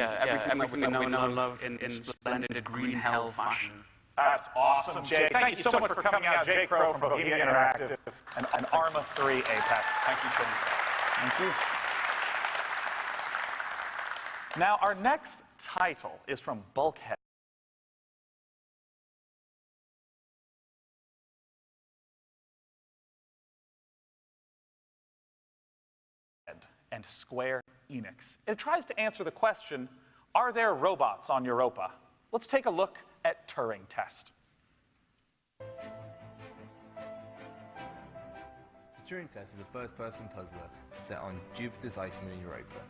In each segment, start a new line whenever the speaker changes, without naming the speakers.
everything that we know and love in splendid green hell fashion.
That's awesome, Jake. Thank you so much for coming out. Jake Crow from Bohemia Interactive and Arma 3 Apex.
Thank you, Sean.
Thank you. Now, our next title is from Bulkhead and Square Enix. It tries to answer the question, are there robots on Europa? Let's take a look at Turing Test.
The Turing Test is a first-person puzzler set on Jupiter's ice moon Europa.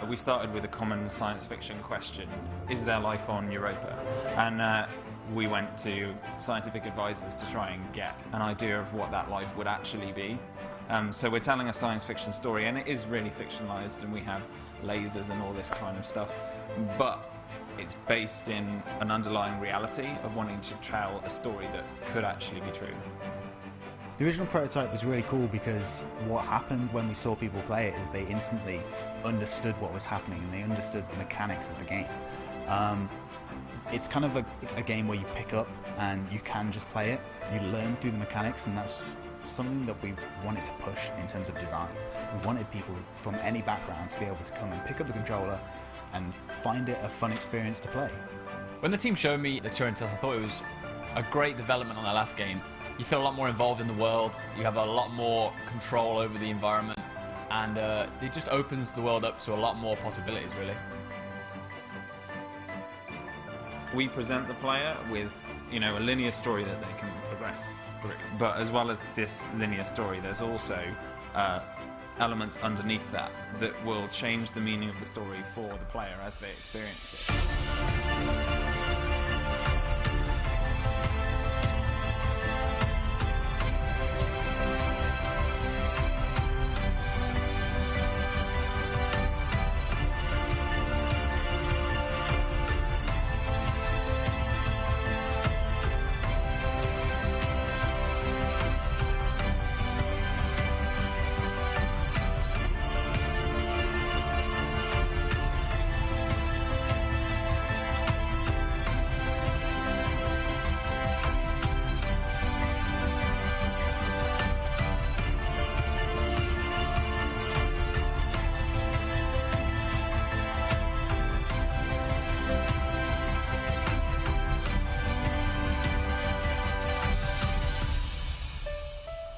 We started with a common science fiction question, is there life on Europa? And we went to scientific advisors to try and get an idea of what that life would actually be. So we're telling a science fiction story, and it is really fictionalized, and we have lasers and all this kind of stuff, but it's based in an underlying reality of wanting to tell a story that could actually be true.
The original prototype was really cool because what happened when we saw people play it is they instantly understood what was happening and they understood the mechanics of the game. It's kind of a game where you pick up and you can just play it, you learn through the mechanics, and that's something that we wanted to push in terms of design. We wanted people from any background to be able to come and pick up the controller and find it a fun experience to play.
When the team showed me the Turing Test, I thought it was a great development on their last game. You feel a lot more involved in the world, you have a lot more control over the environment, and it just opens the world up to a lot more possibilities, really.
We present the player with, a linear story that they can progress through. But as well as this linear story, there's also elements underneath that will change the meaning of the story for the player as they experience it.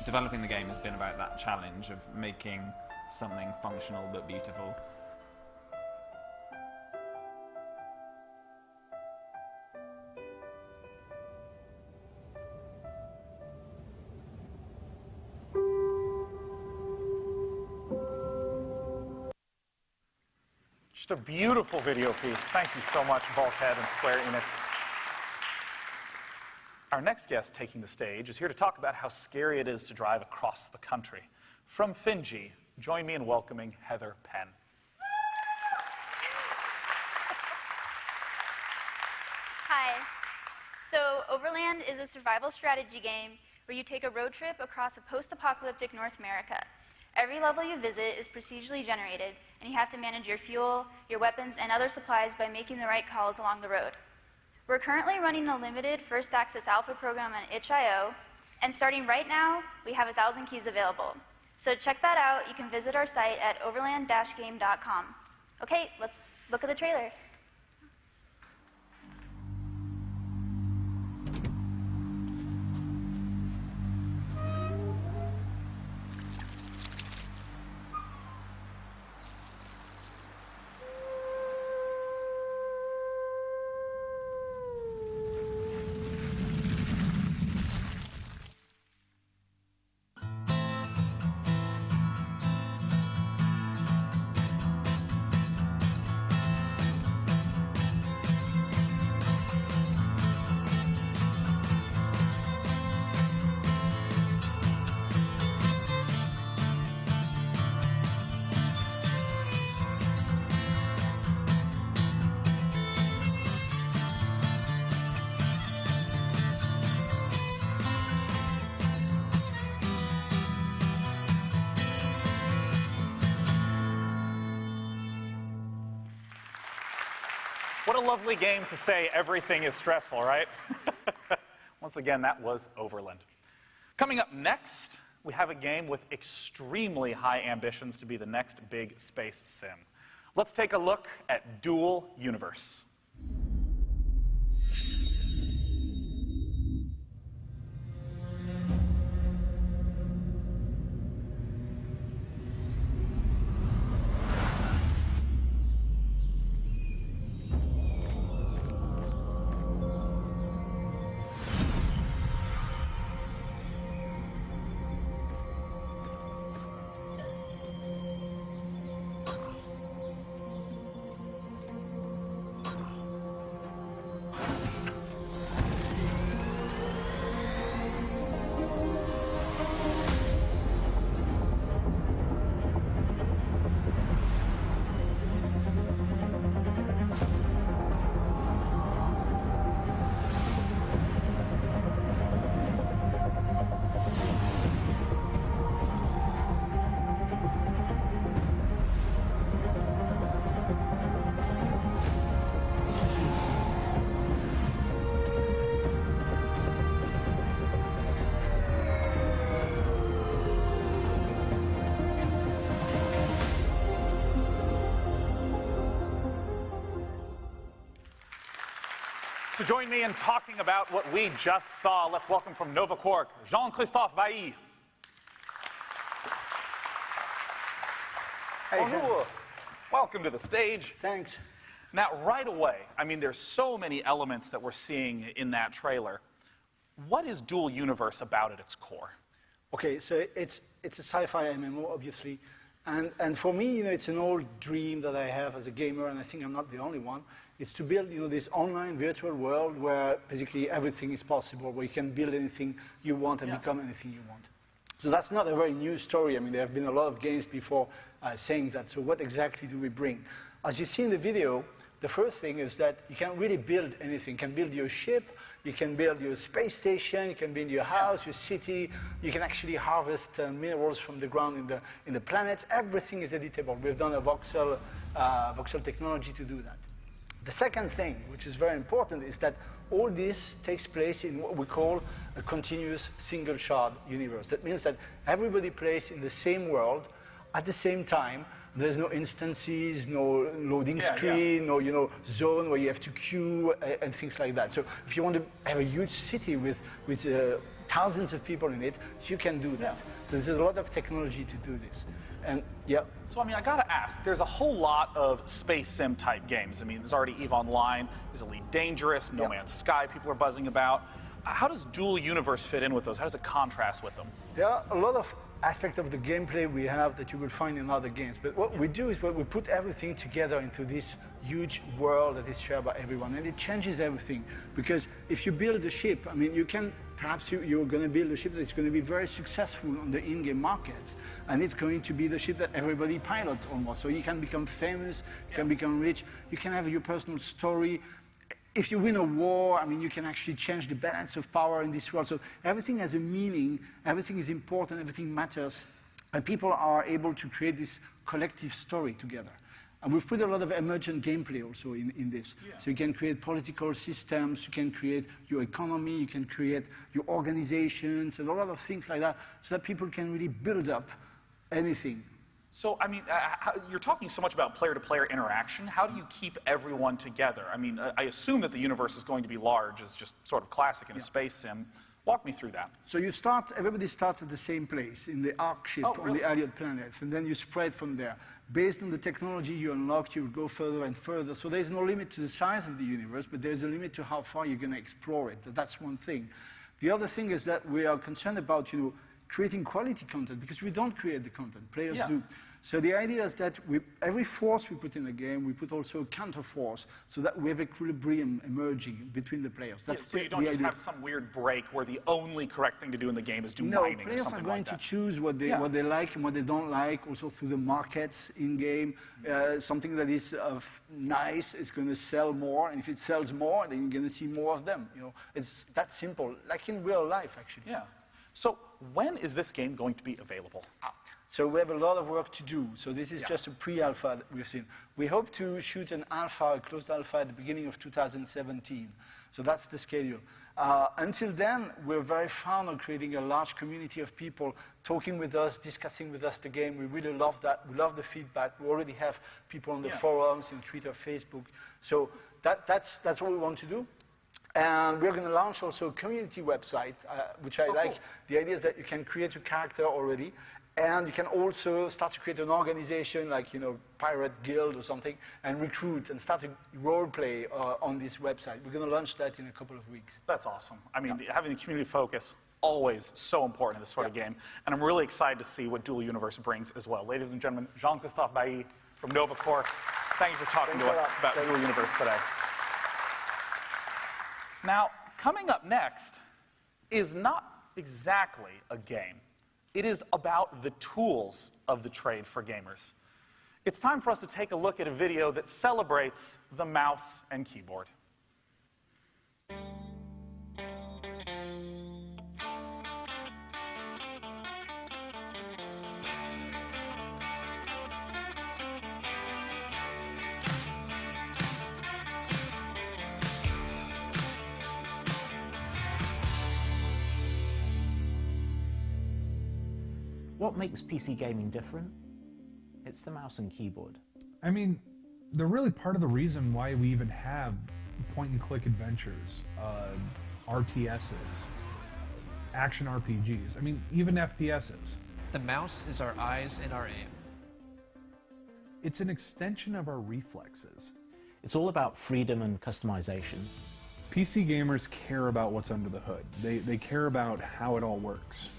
Developing the game has been about that challenge of making something functional but beautiful.
Just a beautiful video piece. Thank you so much, Bulkhead and Square Enix. Our next guest taking the stage is here to talk about how scary it is to drive across the country. From Finji, join me in welcoming Heather Penn.
Hi. So Overland is a survival strategy game where you take a road trip across a post-apocalyptic North America. Every level you visit is procedurally generated, and you have to manage your fuel, your weapons, and other supplies by making the right calls along the road. We're currently running a limited first access alpha program on itch.io, and starting right now, we have 1,000 keys available. So to check that out, you can visit our site at overland-game.com. Okay, let's look at the trailer.
What a lovely game to say everything is stressful, right? Once again, that was Overland. Coming up next, we have a game with extremely high ambitions to be the next big space sim. Let's take a look at Dual Universe. To join me in talking about what we just saw, let's welcome from Nova Quark, Jean-Christophe Bailly.
Hey,
Bonjour. Welcome to the stage.
thanks.
Now, right away, I mean, there's so many elements that we're seeing in that trailer. What is Dual Universe about at its core?
Okay, so it's a sci-fi MMO, obviously, and for me, it's an old dream that I have as a gamer, and I think I'm not the only one. Is to build, this online virtual world where basically everything is possible, where you can build anything you want and become anything you want. So that's not a very new story. I mean, there have been a lot of games before saying that. So what exactly do we bring? As you see in the video, the first thing is that you can really build anything. You can build your ship, you can build your space station, you can build your house, your city. You can actually harvest minerals from the ground in the planets. Everything is editable. We've done a voxel technology to do that. The second thing, which is very important, is that all this takes place in what we call a continuous single shard universe. That means that everybody plays in the same world at the same time. There's no instances, no loading screen, no zone where you have to queue and things like that. So if you want to have a huge city with thousands of people in it, you can do that. So there's a lot of technology to do this. And
So, I mean, I gotta ask, there's a whole lot of space sim type games. I mean, there's already EVE Online, there's Elite Dangerous, No Man's Sky people are buzzing about. How does Dual Universe fit in with those? How does it contrast with them?
there are a lot of aspects of the gameplay we have that you will find in other games. But what we do is we put everything together into this huge world that is shared by everyone. And it changes everything. Because if you build a ship, I mean, perhaps you're going to build a ship that's going to be very successful on the in-game markets. And it's going to be the ship that everybody pilots almost. So you can become famous, you can become rich, you can have your personal story. If you win a war, I mean, you can actually change the balance of power in this world. So everything has a meaning, everything is important, everything matters. And people are able to create this collective story together. And we've put a lot of emergent gameplay also in this. Yeah. So you can create political systems, you can create your economy, you can create your organizations, and a lot of things like that, so that people can really build up anything.
So, I mean, you're talking so much about player-to-player interaction. How do you keep everyone together? I mean, I assume that the universe is going to be large, as just sort of classic in a space sim. Walk me through that.
So everybody starts at the same place, in the Ark ship, on the alien planets, and then you spread from there. Based on the technology you unlock, you go further and further. So there's no limit to the size of the universe, but there's a limit to how far you're going to explore it. That's one thing. The other thing is that we are concerned about, creating quality content, because we don't create the content, players do. So the idea is that every force we put in the game, we put also a counter force, so that we have equilibrium emerging between the players.
So you don't just have some weird break where the only correct thing to do in the game is do mining or something like that.
No, players are going to choose what they like and what they don't like, also through the markets in-game. Something that is nice is going to sell more, and if it sells more, then you're going to see more of them. It's that simple, like in real life, actually.
Yeah. So when is this game going to be available?
So we have a lot of work to do. So this is just a pre-alpha that we've seen. We hope to shoot an alpha, a closed alpha, at the beginning of 2017. So that's the schedule. Until then, we're very fond on creating a large community of people talking with us, discussing with us the game. We really love that. We love the feedback. We already have people on the forums, Twitter, Facebook. So that's what we want to do. And we're going to launch also a community website, which I like. Cool. The idea is that you can create a character already, and you can also start to create an organization like, Pirate Guild or something, and recruit and start a role play on this website. We're going to launch that in a couple of weeks.
That's awesome. I mean, having the community focus, always so important in this sort of game. And I'm really excited to see what Dual Universe brings as well. Ladies and gentlemen, Jean-Christophe Bailly from Nova Corps, thank you for talking to us about Dual Universe today. Now, coming up next is not exactly a game. It is about the tools of the trade for gamers. It's time for us to take a look at a video that celebrates the mouse and keyboard.
What makes PC gaming different? It's the mouse and keyboard.
I mean, they're really part of the reason why we even have point-and-click adventures, RTSs, action RPGs, I mean, even FPSs.
The mouse is our eyes and our aim.
It's an extension of our reflexes.
It's all about freedom and customization.
PC gamers care about what's under the hood. They care about how it all works.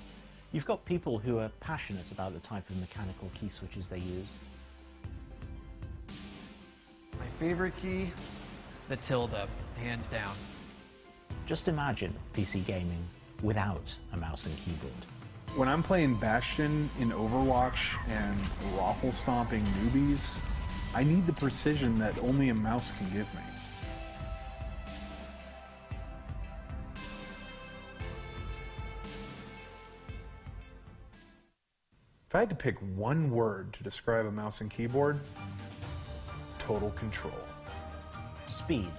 You've got people who are passionate about the type of mechanical key switches they use.
My favorite key, the tilde, hands down.
Just imagine PC gaming without a mouse and keyboard.
When I'm playing Bastion in Overwatch and raffle stomping newbies, I need the precision that only a mouse can give me. If I had to pick one word to describe a mouse and keyboard, total control.
Speed.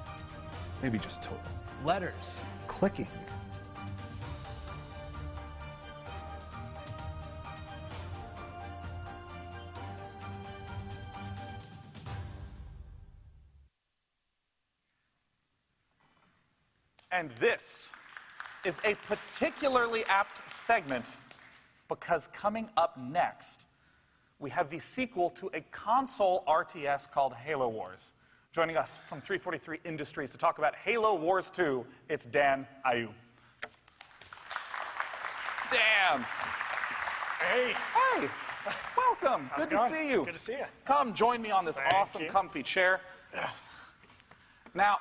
Maybe just total.
Letters.
Clicking.
And this is a particularly apt segment because coming up next, we have the sequel to a console RTS called Halo Wars. Joining us from 343 Industries to talk about Halo Wars 2, it's Dan Ayu. Dan!
Hey!
Hey! Welcome! Good to see you.
Good to see you.
Come join me on this awesome, comfy chair. Now,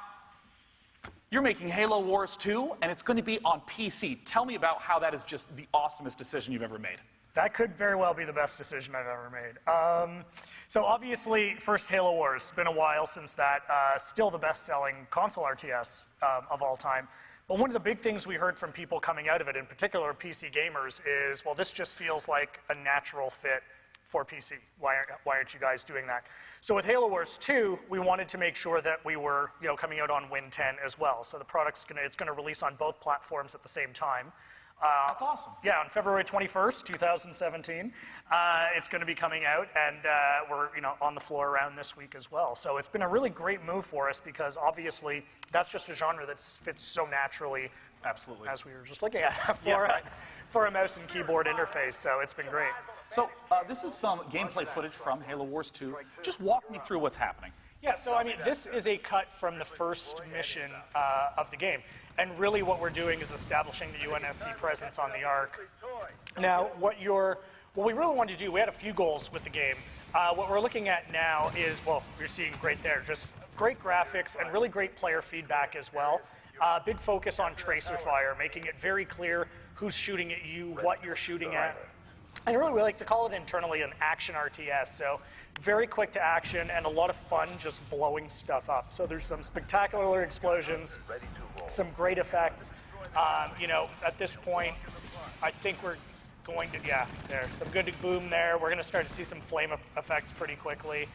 you're making Halo Wars 2, and it's going to be on PC. Tell me about how that is just the awesomest decision you've ever made.
That could very well be the best decision I've ever made. So obviously, first Halo Wars, it's been a while since that. Still the best-selling console RTS of all time. But one of the big things we heard from people coming out of it, in particular PC gamers, is, well, this just feels like a natural fit for PC. Why aren't you guys doing that? So with Halo Wars 2, we wanted to make sure that we were, coming out on Win 10 as well. So the product's gonna release on both platforms at the same time.
That's awesome.
Yeah, on February 21st, 2017, it's going to be coming out, and we're on the floor around this week as well. So it's been a really great move for us because obviously that's just a genre that fits so naturally.
Absolutely. As
we were just looking at for a mouse and keyboard interface. So it's been great.
So this is some gameplay footage from Halo Wars 2. Just walk me through what's happening.
Yeah, so I mean, this is a cut from the first mission of the game. And really what we're doing is establishing the UNSC presence on the Ark. Now, what we really wanted to do, we had a few goals with the game. What we're looking at now is, well, you're seeing right there, just great graphics and really great player feedback as well. Big focus on tracer fire, making it very clear who's shooting at you, what you're shooting at. And really, we like to call it internally an action RTS. So very quick to action and a lot of fun just blowing stuff up. So there's some spectacular explosions, some great effects. At this point, I think we're going to, yeah, there's some good boom there. We're going to start to see some flame effects pretty quickly.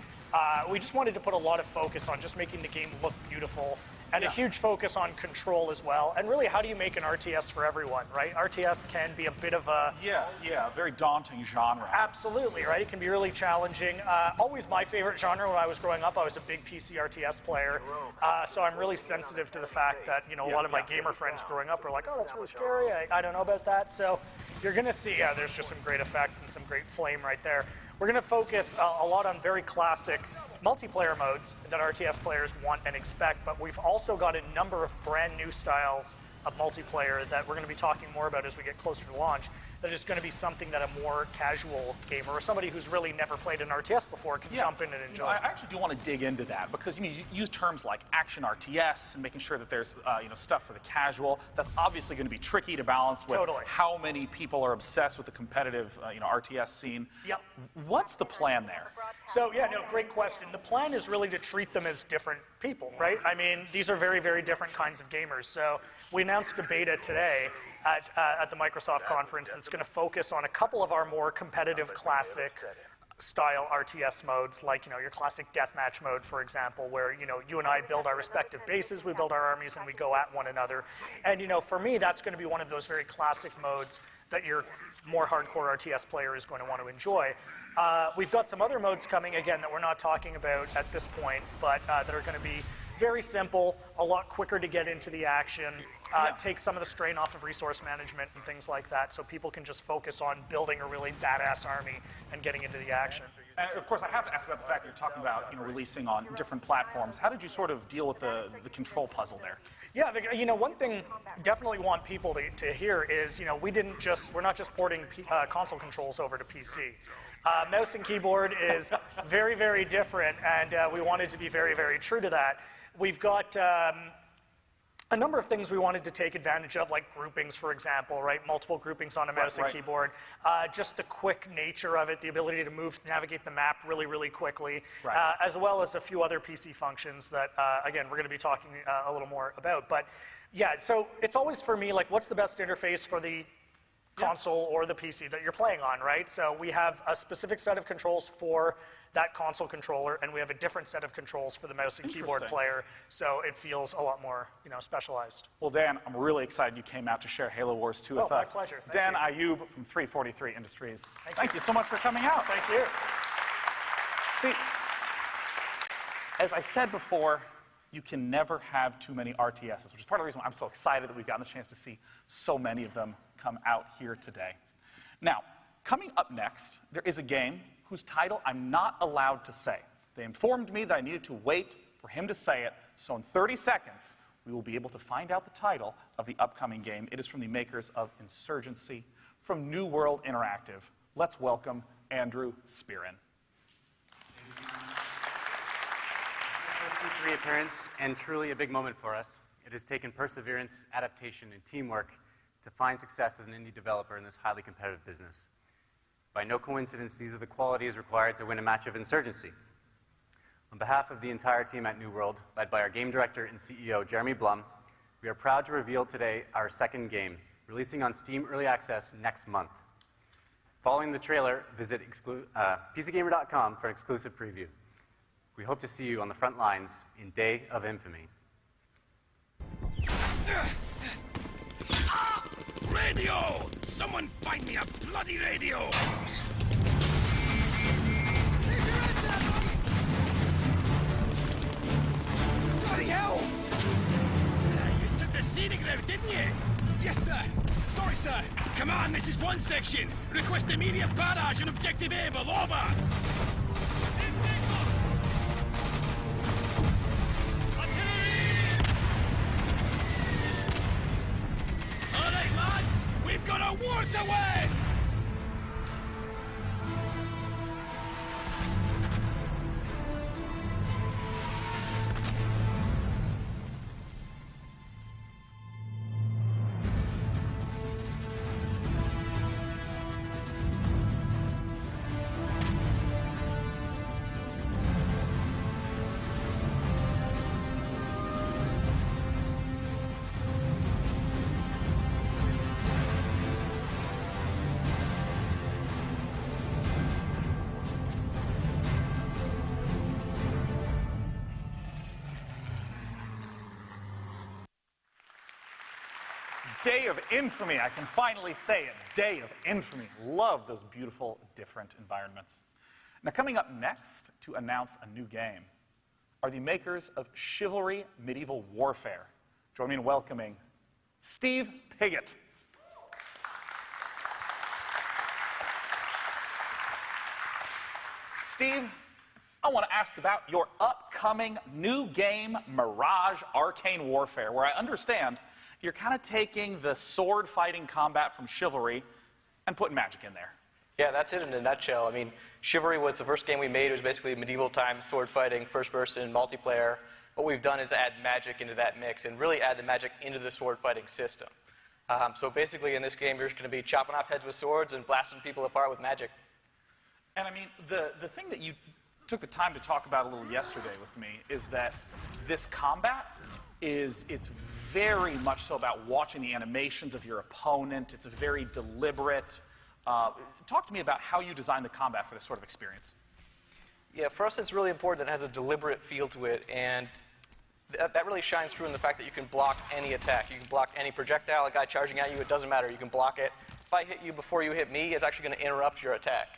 We just wanted to put a lot of focus on just making the game look beautiful, and a huge focus on control as well. And really, how do you make an RTS for everyone, right? RTS can be a bit of a...
Yeah, very daunting genre.
Absolutely, right? It can be really challenging. Always my favorite genre when I was growing up. I was a big PC RTS player. So I'm really sensitive to the fact that, you know, a lot of my gamer friends growing up were like, oh, that's really scary. I don't know about that. So you're going to see, there's just some great effects and some great flame right there. We're going to focus a lot on very classic multiplayer modes that RTS players want and expect, but we've also got a number of brand new styles of multiplayer that we're going to be talking more about as we get closer to launch. That is going to be something that a more casual gamer or somebody who's really never played an RTS before can jump in and enjoy.
I actually do want to dig into that because you use terms like action RTS and making sure that there's stuff for the casual. That's obviously going to be tricky to balance with how many people are obsessed with the competitive RTS scene.
Yep.
What's the plan there?
So great question. The plan is really to treat them as different people, right? I mean, these are very, very different kinds of gamers. So we announced a beta today at the Microsoft conference that's going to focus on a couple of our more competitive classic style RTS modes, like your classic deathmatch mode, for example, where you and I build our respective bases, we build our armies, and we go at one another. And for me, that's going to be one of those very classic modes that your more hardcore RTS player is going to want to enjoy. We've got some other modes coming, again, that we're not talking about at this point, but that are going to be very simple, a lot quicker to get into the action, take some of the strain off of resource management and things like that, so people can just focus on building a really badass army and getting into the action.
And of course, I have to ask about the fact that you're talking about releasing on different platforms. How did you sort of deal with the control puzzle there?
Yeah, one thing I definitely want people to hear is, we're not just porting console controls over to PC. Mouse and keyboard is very, very different, and we wanted to be very, very true to that. We've got a number of things we wanted to take advantage of, like groupings, for example, right? Multiple groupings on a mouse and keyboard. Just the quick nature of it, the ability to navigate the map really, really quickly, as well as a few other PC functions that, again, we're going to be talking a little more about. But yeah, so it's always for me, like, what's the best interface for the console or the PC that you're playing on, right? So we have a specific set of controls for that console controller, and we have a different set of controls for the mouse and keyboard player, so it feels a lot more, specialized.
Well, Dan, I'm really excited you came out to share Halo Wars 2 with us.
My pleasure.
Dan Ayub from 343 Industries. Thank you so much for coming out.
Thank you.
See, as I said before, you can never have too many RTSs, which is part of the reason why I'm so excited that we've gotten the chance to see so many of them come out here today. Now, coming up next, there is a game whose title I'm not allowed to say. They informed me that I needed to wait for him to say it, so in 30 seconds, we will be able to find out the title of the upcoming game. It is from the makers of Insurgency, from New World Interactive. Let's welcome Andrew Spearin.
E3 appearance, and truly a big moment for us. It has taken perseverance, adaptation, and teamwork to find success as an indie developer in this highly competitive business. By no coincidence, these are the qualities required to win a match of Insurgency. On behalf of the entire team at New World, led by our game director and CEO, Jeremy Blum, we are proud to reveal today our second game, releasing on Steam Early Access next month. Following the trailer, visit PCGamer.com for an exclusive preview. We hope to see you on the front lines in Day of Infamy.
Radio! Someone find me a bloody radio! Bloody hell! You took the scenic route, didn't you? Yes, sir. Sorry, sir. Come on, this is one section. Request immediate barrage on objective Able. Over. We've got a war to win!
Day of Infamy. I can finally say it. Day of Infamy. Love those beautiful, different environments. Now, coming up next to announce a new game are the makers of Chivalry Medieval Warfare. Join me in welcoming Steve Piggott. Steve, I want to ask about your upcoming new game, Mirage Arcane Warfare, where I understand you're kind of taking the sword fighting combat from Chivalry and putting magic in there.
Yeah, that's it in a nutshell. I mean, Chivalry was the first game we made. It was basically medieval time sword fighting, first person, multiplayer. What we've done is add magic into that mix and really add the magic into the sword fighting system. So basically in this game, you're just going to be chopping off heads with swords and blasting people apart with magic.
And I mean, the thing that you took the time to talk about a little yesterday with me is that this combat it's very much so about watching the animations of your opponent. It's a very deliberate. Talk to me about how you design the combat for this sort of experience.
Yeah, for us it's really important that it has a deliberate feel to it, and that really shines through in the fact that you can block any attack. You can block any projectile, a guy charging at you, it doesn't matter, you can block it. If I hit you before you hit me, it's actually going to interrupt your attack.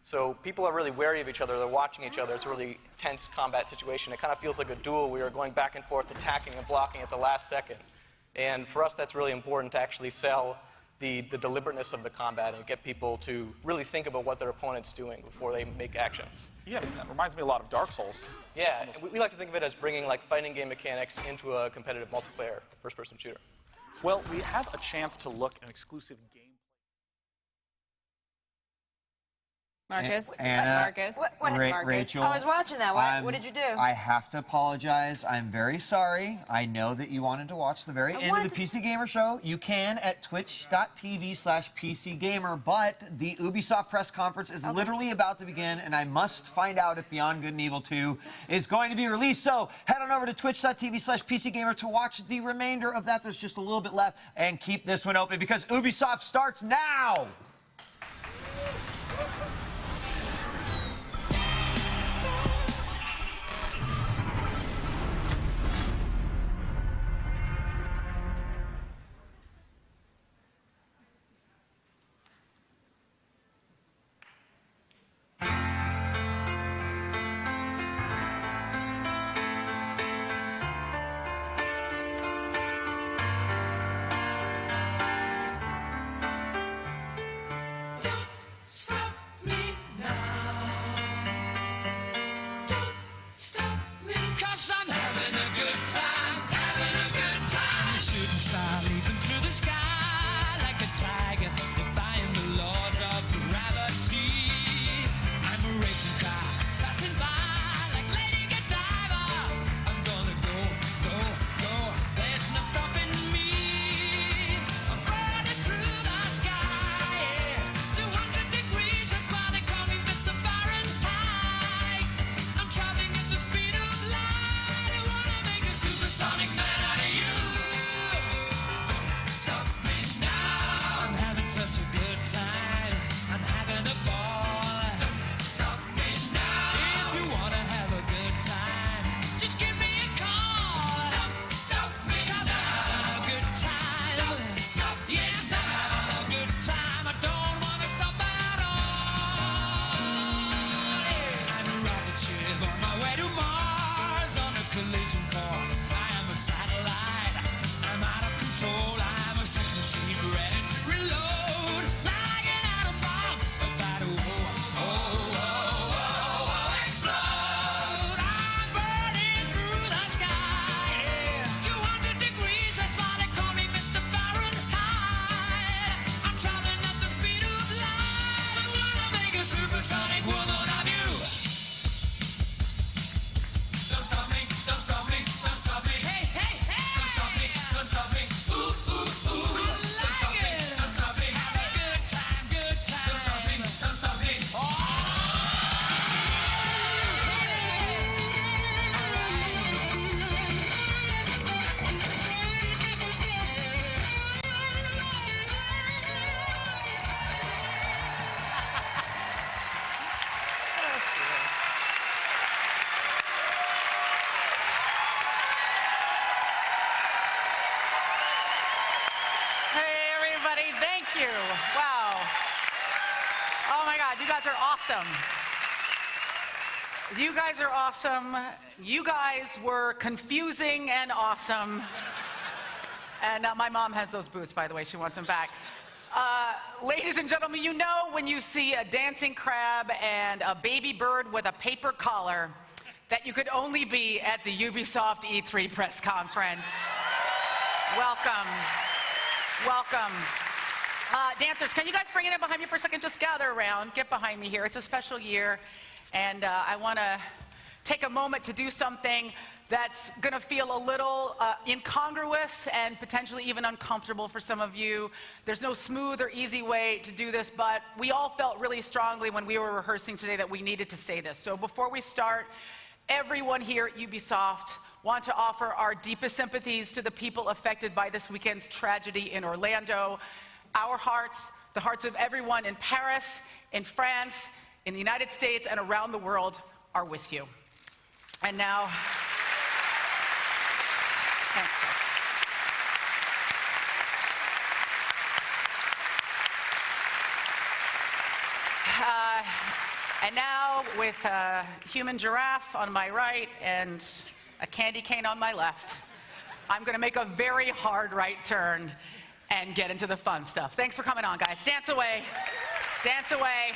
So people are really wary of each other, they're watching each other. It's a really tense combat situation. It kind of feels like a duel. We are going back and forth, attacking and blocking at the last second. And for us, that's really important to actually sell the deliberateness of the combat and get people to really think about what their opponent's doing before they make actions.
Yeah, that reminds me a lot of Dark Souls.
Yeah, we like to think of it as bringing like fighting game mechanics into a competitive multiplayer first-person shooter.
Well, we have a chance to look at an exclusive game.
Marcus.
Anna,
Marcus. What Marcus?
Rachel.
I was watching that. What did you do?
I have to apologize. I'm very sorry. I know that you wanted to watch the very end of the PC Gamer show. You can at twitch.tv/PCGamer, but the Ubisoft press conference is literally about to begin, and I must find out if Beyond Good and Evil 2 is going to be released. So head on over to twitch.tv/PCGamer to watch the remainder of that. There's just a little bit left, and keep this one open because Ubisoft starts now!
Stop me now. Don't stop me. 'Cause I'm having a good time, having a good time. A shooting star leaping through the sky like a tiger, defying the laws of gravity. I'm a racing car passing by like Lady Godiva. I'm gonna go, go, go. There's no stopping me. I'm running through the sky, yeah. 200 degrees, that's why they call me Mr. Fahrenheit. I'm traveling at the speed of light. I wanna make a supersonic man out of you. Don't stop me now. I'm having such a good time. I'm having a ball. Don't stop me now. If you wanna have a good time, just give me a call. Don't stop me now. I'm having a good time. Don't stop me now. Yes, I'm having a good time. I don't wanna stop at all. I'm a rocket ship on my way to Mars on a collision course. I am a satellite.
God, you guys are awesome. You guys are awesome. You guys were confusing and awesome. And my mom has those boots, by the way. She wants them back. Ladies and gentlemen, you know when you see a dancing crab and a baby bird with a paper collar that you could only be at the Ubisoft E3 press conference. Welcome. Welcome. Dancers, can you guys bring it in behind me for a second? Just gather around. Get behind me here. It's a special year. And I want to take a moment to do something that's going to feel a little incongruous and potentially even uncomfortable for some of you. There's no smooth or easy way to do this, but we all felt really strongly when we were rehearsing today that we needed to say this. So before we start, everyone here at Ubisoft want to offer our deepest sympathies to the people affected by this weekend's tragedy in Orlando. Our hearts, the hearts of everyone in Paris, in France, in the United States, and around the world are with you. And now, thanks, guys. And now, with a human giraffe on my right and a candy cane on my left, I'm going to make a very hard right turn and get into the fun stuff. Thanks for coming on, guys. Dance away. Dance away.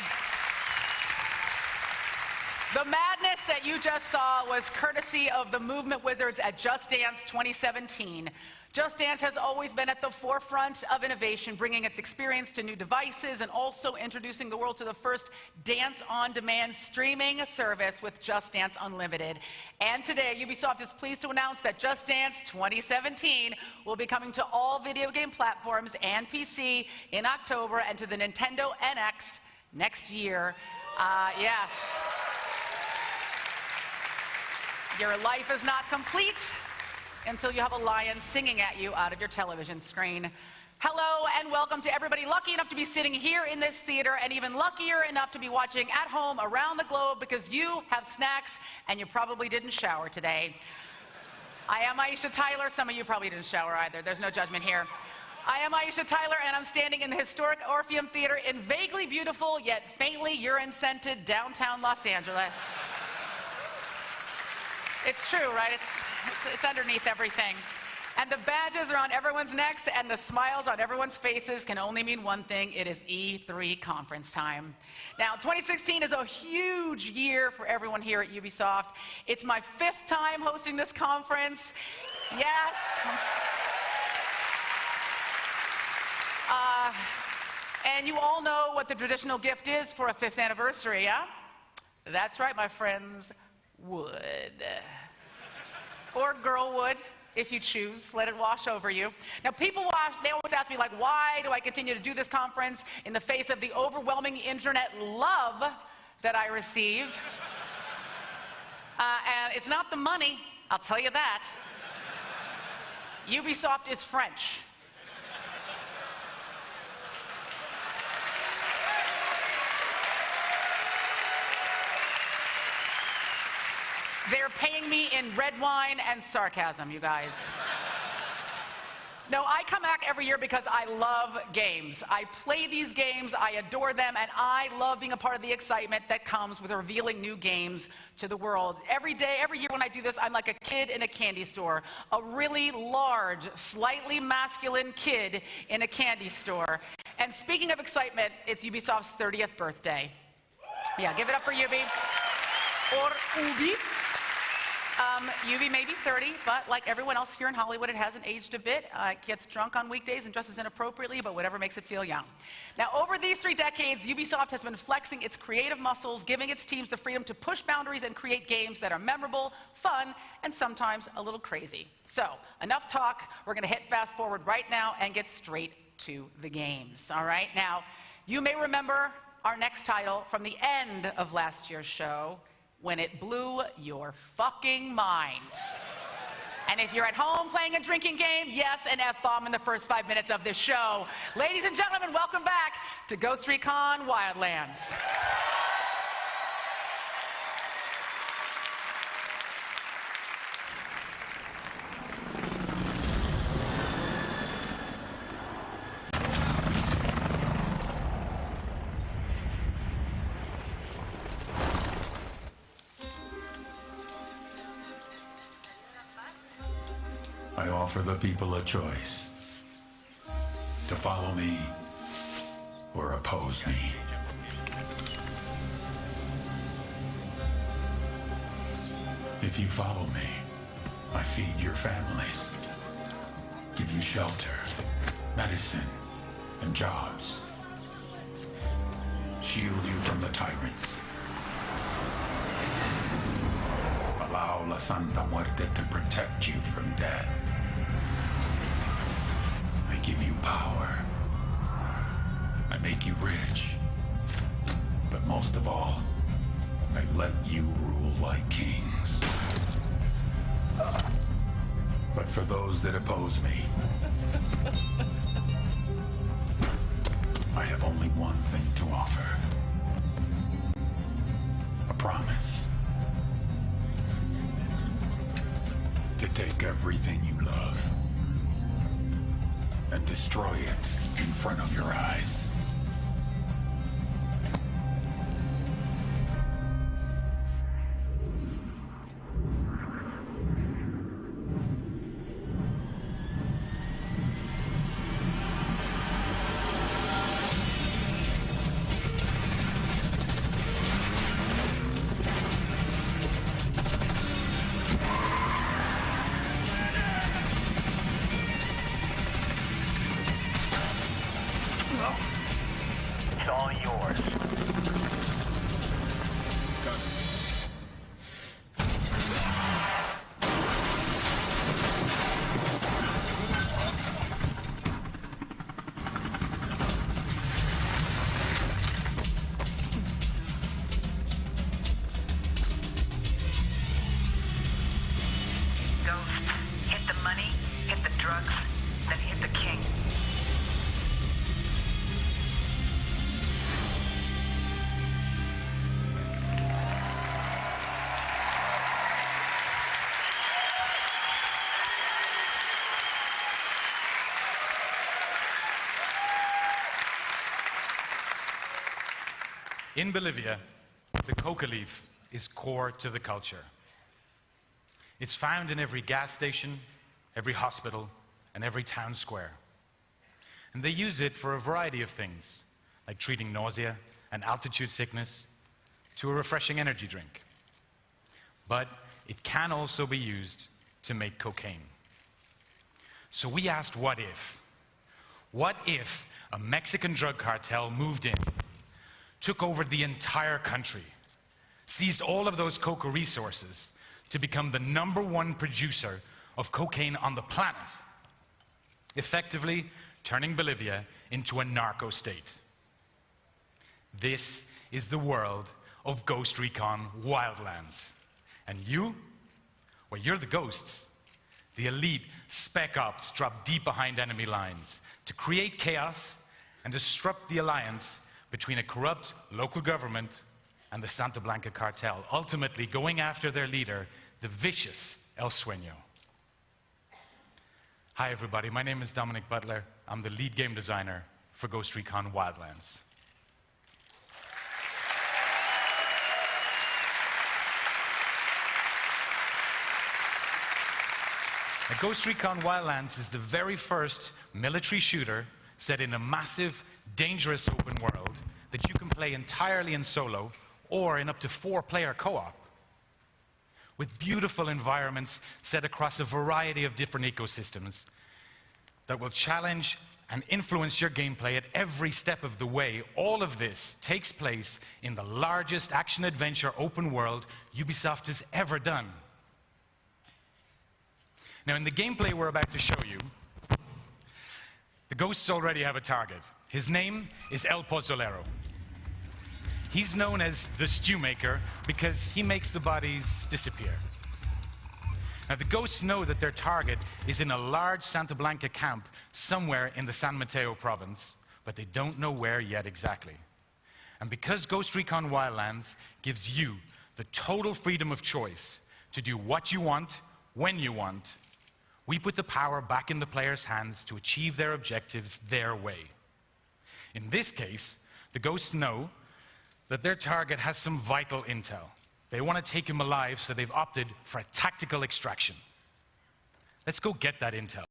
The madness that you just saw was courtesy of the Movement Wizards at Just Dance 2017. Just Dance has always been at the forefront of innovation, bringing its experience to new devices and also introducing the world to the first dance-on-demand streaming service with Just Dance Unlimited. And today, Ubisoft is pleased to announce that Just Dance 2017 will be coming to all video game platforms and PC in October and to the Nintendo NX next year. Yes. Your life is not complete until you have a lion singing at you out of your television screen. Hello and welcome to everybody lucky enough to be sitting here in this theater and even luckier enough to be watching at home around the globe because you have snacks and you probably didn't shower today. I am Aisha Tyler. Some of you probably didn't shower either. There's no judgment here. I am Aisha Tyler, and I'm standing in the historic Orpheum Theater in vaguely beautiful yet faintly urine-scented downtown Los Angeles. It's true, right? It's underneath everything. And the badges are on everyone's necks, and the smiles on everyone's faces can only mean one thing. It is E3 conference time. Now, 2016 is a huge year for everyone here at Ubisoft. It's my 5th time hosting this conference. Yes. And you all know what the traditional gift is for a 5th anniversary, yeah? That's right, my friends. Wood. Or girl wood, if you choose. Let it wash over you. Now, they always ask me, like, why do I continue to do this conference in the face of the overwhelming internet love that I receive? And it's not the money, I'll tell you that. Ubisoft is French. They're paying me in red wine and sarcasm, you guys. No, I come back every year because I love games. I play these games, I adore them, and I love being a part of the excitement that comes with revealing new games to the world. Every day, every year when I do this, I'm like a kid in a candy store. A really large, slightly masculine kid in a candy store. And speaking of excitement, it's Ubisoft's 30th birthday. Yeah, give it up for Ubi. Or Ubi. Ubi may be 30, but like everyone else here in Hollywood, it hasn't aged a bit. It gets drunk on weekdays and dresses inappropriately, but whatever makes it feel young. Now, over these 3 decades, Ubisoft has been flexing its creative muscles, giving its teams the freedom to push boundaries and create games that are memorable, fun, and sometimes a little crazy. So, enough talk. We're going to hit fast forward right now and get straight to the games. All right? Now, you may remember our next title from the end of last year's show, when it blew your fucking mind. And if you're at home playing a drinking game, yes, an F-bomb in the first 5 minutes of this show. Ladies and gentlemen, welcome back to Ghost Recon Wildlands.
I offer the people a choice. To follow me or oppose me. If you follow me, I feed your families, give you shelter, medicine, and jobs. Shield you from the tyrants. Allow La Santa Muerte to protect you from death. I give you power. I make you rich. But most of all, I let you rule like kings. But for those that oppose me, I have only one thing to offer. A promise. To take everything you love and destroy it in front of your eyes.
It's all yours.
Ghost, hit the money, hit the drugs, then hit the king.
In Bolivia, the coca leaf is core to the culture. It's found in every gas station, every hospital, and every town square. And they use it for a variety of things, like treating nausea and altitude sickness, to a refreshing energy drink. But it can also be used to make cocaine. So we asked, what if? What if a Mexican drug cartel moved in, took over the entire country, seized all of those coca resources to become the #1 producer of cocaine on the planet, effectively turning Bolivia into a narco state? This is the world of Ghost Recon Wildlands. And you? Well, you're the ghosts. The elite spec ops drop deep behind enemy lines to create chaos and disrupt the alliance between a corrupt local government and the Santa Blanca cartel, ultimately going after their leader, the vicious El Sueño. Hi everybody, my name is Dominic Butler. I'm the lead game designer for Ghost Recon Wildlands. Ghost Recon Wildlands is the very first military shooter set in a massive, dangerous open world that you can play entirely in solo or in up to 4-player co-op, with beautiful environments set across a variety of different ecosystems that will challenge and influence your gameplay at every step of the way. All of this takes place in the largest action-adventure open world Ubisoft has ever done. Now, in the gameplay we're about to show you, the ghosts already have a target. His name is El Pozolero. He's known as the Stew Maker because he makes the bodies disappear. Now, the ghosts know that their target is in a large Santa Blanca camp somewhere in the San Mateo province, but they don't know where yet exactly. And because Ghost Recon Wildlands gives you the total freedom of choice to do what you want, when you want, we put the power back in the player's hands to achieve their objectives their way. In this case, the ghosts know that their target has some vital intel. They want to take him alive, so they've opted for a tactical extraction. Let's go get that intel.